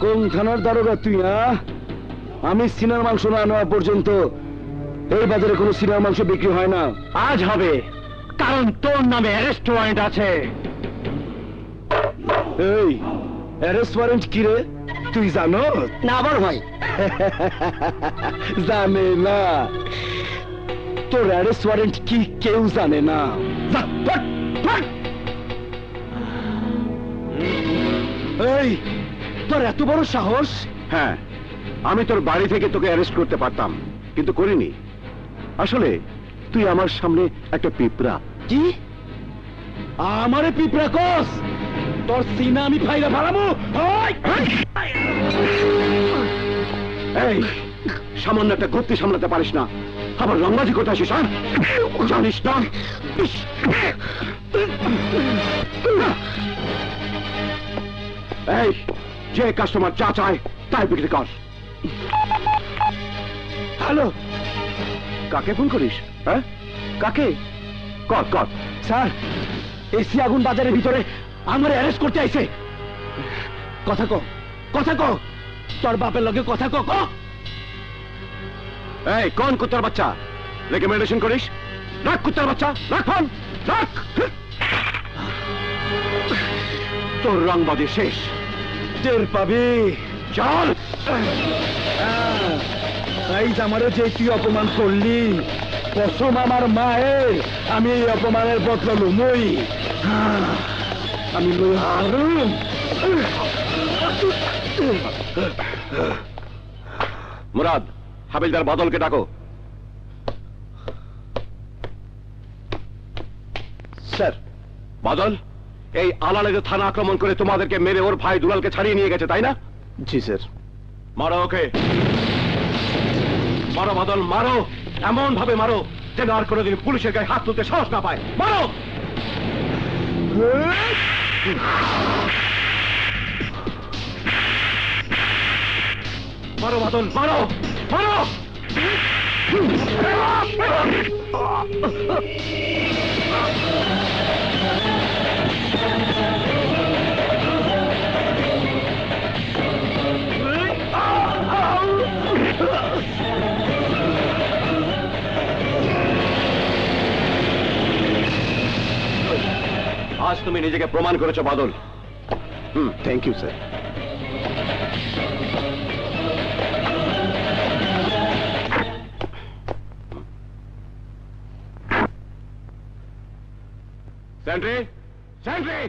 কোন থানার দারোগা তুই? আমি সিনার মাংস না নেওয়া পর্যন্ত এই বাজারে কোনো সিনার মাংস বিক্রি হয় না। আজ হবে, কারণ তোর নামে অ্যারেস্ট ওয়ারেন্ট আছে। এই অ্যারেস্ট ওয়ারেন্ট কি রে, তুই জানো? না বড় ভাই, জানে না। তোর অ্যারেস্ট ওয়ারেন্ট কি কেউ জানে না। এই তোর এত বড় সাহস? হ্যাঁ, আমি তোর বাড়ি থেকে তোকে অ্যারেস্ট করতে পারতাম, কিন্তু করিনি। আসলে তুই আমার সামনে একটা পিঁপড়া। কি আমারে পিঁপড়া কস? তোর সিনা আমি ফাইরা ফালাবো। এই সামান্য একটা গতি সামলাতে পারিস না, আবার রংবাজি করতে আসিস? জানিস না এই যে কাস্টমার যা চায় তাই বিক্রি কর। হ্যালো, কাকে ফোন করিস? হ্যাঁ, কাকে? কর কর। স্যার, এসি আগুন বাজারের ভিতরে আমার অ্যারেস্ট করতে আইছে। কথা কো, কথা কো, তোর বাপের লগে কথা কো। এই কোন কুত্তার বাচ্চা রেকমেন্ডেশন করিস? রাখ কুত্তার বাচ্চা, রাখ ফোন, রাখ। তোর রংবাজি শেষ, টের পাবি। চল। এই আমারও যে তুই অপমান করলি, কসম আমার মায়ের, আমি এই অপমানের বদলা লুমই। আমি লই হারুম। মুরাদ, হাবিলদার বাদলকে ডাকো। স্যার। বাদল, এই আলালের থানা আক্রমণ করে তোমাদেরকে মেরে ওর ভাই দুলালকে ছাড়িয়ে নিয়ে গেছে, তাই না? জি স্যার। মারো ওকে, মারো বাদল, মারো, এমন ভাবে মারো যেন আর কোনোদিন পুলিশের গায়ে হাত তুলতে সাহস না পায়। মারো। মারো বাদল, মারো, মারো। আজ তুমি নিজেকে প্রমাণ করেছো Badal. Thank you sir. Sentry, sentry.